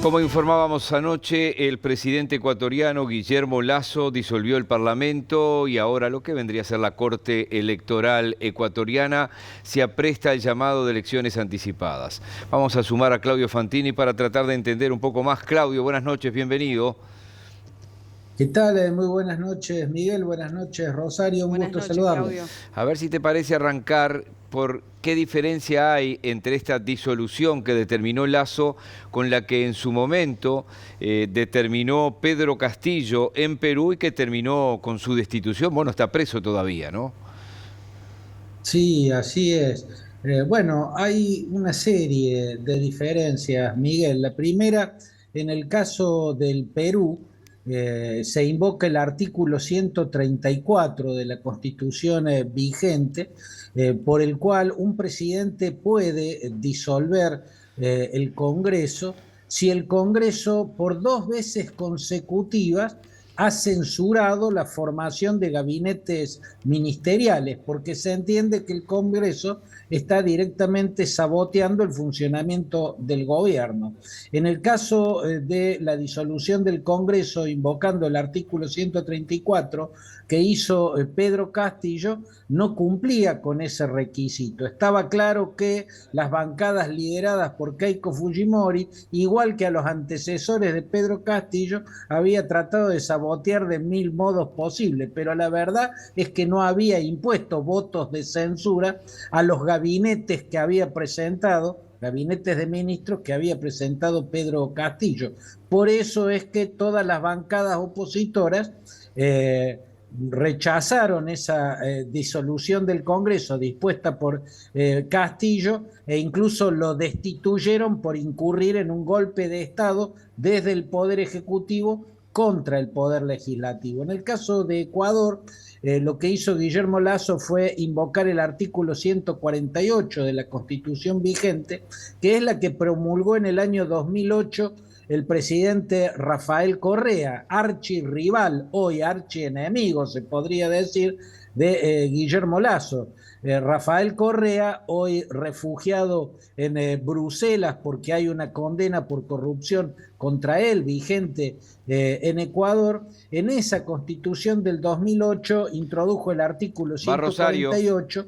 Como informábamos anoche, el presidente ecuatoriano Guillermo Lasso disolvió el Parlamento y ahora lo que vendría a ser la Corte Electoral ecuatoriana se apresta al llamado de elecciones anticipadas. Vamos a sumar a Claudio Fantini para tratar de entender un poco más. Claudio, buenas noches, bienvenido. ¿Qué tal? Muy buenas noches, Miguel. Buenas noches, Rosario. Un Buenas gusto noches, Claudio. saludarlos. A ver si te parece arrancar por qué diferencia hay entre esta disolución que determinó Lasso con la que en su momento determinó Pedro Castillo en Perú y que terminó con su destitución. Bueno, está preso todavía, ¿no? Sí, así es. Bueno, hay una serie de diferencias, Miguel. La primera, en el caso del Perú, se invoca el artículo 134 de la Constitución vigente, por el cual un presidente puede disolver el Congreso si el Congreso por 2 veces consecutivas ha censurado la formación de gabinetes ministeriales, porque se entiende que el Congreso está directamente saboteando el funcionamiento del gobierno. En el caso de la disolución del Congreso, invocando el artículo 134 que hizo Pedro Castillo, no cumplía con ese requisito. Estaba claro que las bancadas lideradas por Keiko Fujimori, igual que a los antecesores de Pedro Castillo, había tratado de sabotear de mil modos posibles, pero la verdad es que no había impuesto votos de censura a los gabinetes que había presentado, gabinetes de ministros que había presentado Pedro Castillo. Por eso es que todas las bancadas opositoras rechazaron esa disolución del Congreso dispuesta por Castillo e incluso lo destituyeron por incurrir en un golpe de Estado desde el Poder Ejecutivo contra el Poder Legislativo. En el caso de Ecuador, lo que hizo Guillermo Lasso fue invocar el artículo 148 de la Constitución vigente, que es la que promulgó en el año 2008 el presidente Rafael Correa, archirrival, hoy archienemigo, se podría decir, de Guillermo Lasso. Rafael Correa, hoy refugiado en Bruselas porque hay una condena por corrupción contra él vigente en Ecuador, en esa constitución del 2008 introdujo el artículo Va Rosario. 148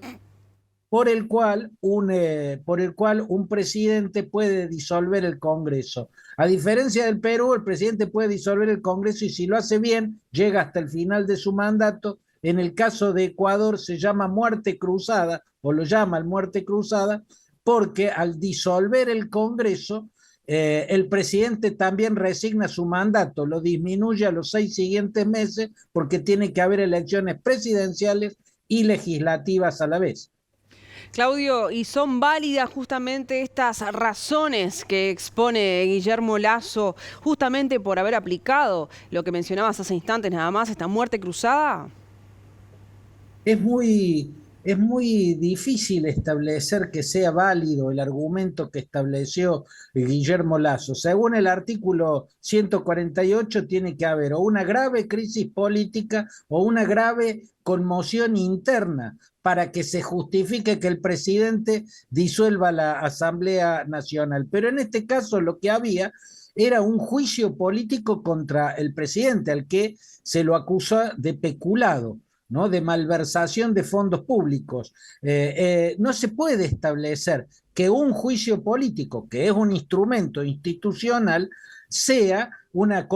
por el cual un presidente puede disolver el Congreso. A diferencia del Perú, el presidente puede disolver el Congreso y si lo hace bien, llega hasta el final de su mandato. En el caso de Ecuador se llama muerte cruzada, o lo llaman muerte cruzada, porque al disolver el Congreso, el presidente también resigna su mandato, lo disminuye a los 6 siguientes meses porque tiene que haber elecciones presidenciales y legislativas a la vez. Claudio, ¿y son válidas justamente estas razones que expone Guillermo Lasso justamente por haber aplicado lo que mencionabas hace instantes nada más, esta muerte cruzada? Es muy difícil establecer que sea válido el argumento que estableció Guillermo Lasso. Según el artículo 148, tiene que haber o una grave crisis política o una grave conmoción interna para que se justifique que el presidente disuelva la Asamblea Nacional. Pero en este caso lo que había era un juicio político contra el presidente, al que se lo acusa de peculado, ¿no? De malversación de fondos públicos. No se puede establecer que un juicio político, que es un instrumento institucional, sea una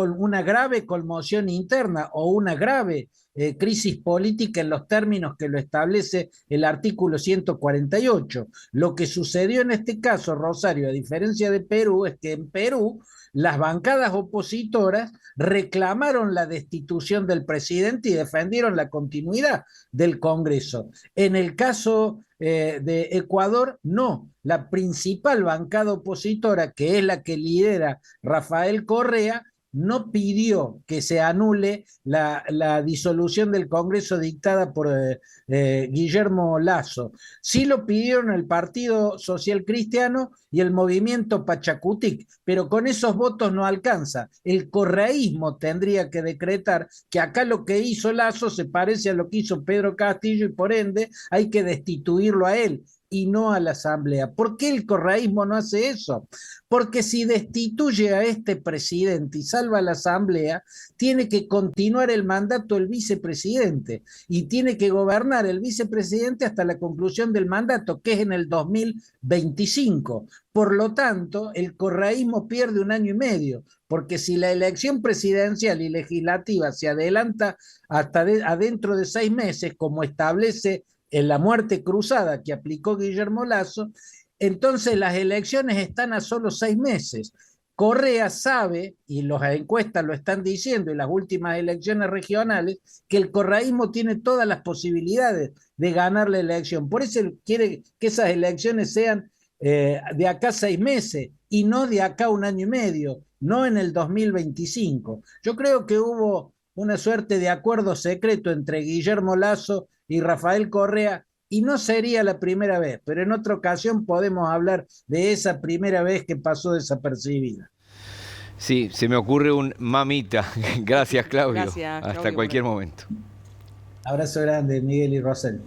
grave conmoción interna o una grave crisis política en los términos que lo establece el artículo 148. Lo que sucedió en este caso, Rosario, a diferencia de Perú, es que en Perú las bancadas opositoras reclamaron la destitución del presidente y defendieron la continuidad del Congreso. En el caso de Ecuador, no. La principal bancada opositora, que es la que lidera Rafael Correa, no pidió que se anule la disolución del Congreso dictada por Guillermo Lasso. Sí lo pidieron el Partido Social Cristiano y el Movimiento Pachacutic, pero con esos votos no alcanza. El correísmo tendría que decretar que acá lo que hizo Lasso se parece a lo que hizo Pedro Castillo y por ende hay que destituirlo a él. y no a la Asamblea. ¿Por qué el correísmo no hace eso? Porque si destituye a este presidente y salva a la Asamblea, tiene que continuar el mandato del vicepresidente y tiene que gobernar el vicepresidente hasta la conclusión del mandato, que es en el 2025. Por lo tanto, el correísmo pierde 1 año y medio, porque si la elección presidencial y legislativa se adelanta hasta adentro de 6 meses, como establece en la muerte cruzada que aplicó Guillermo Lasso, entonces las elecciones están a solo 6 meses. Correa sabe, y las encuestas lo están diciendo, y las últimas elecciones regionales, que el correísmo tiene todas las posibilidades de ganar la elección. Por eso quiere que esas elecciones sean de acá 6 meses y no de acá 1 año y medio, no en el 2025. Yo creo que hubo una suerte de acuerdo secreto entre Guillermo Lasso y Rafael Correa, y no sería la primera vez, pero en otra ocasión podemos hablar de esa primera vez que pasó desapercibida. Sí, se me ocurre un mamita. Gracias, Claudio. Gracias, Hasta Claudio, cualquier momento. Abrazo grande, Miguel y Rosel.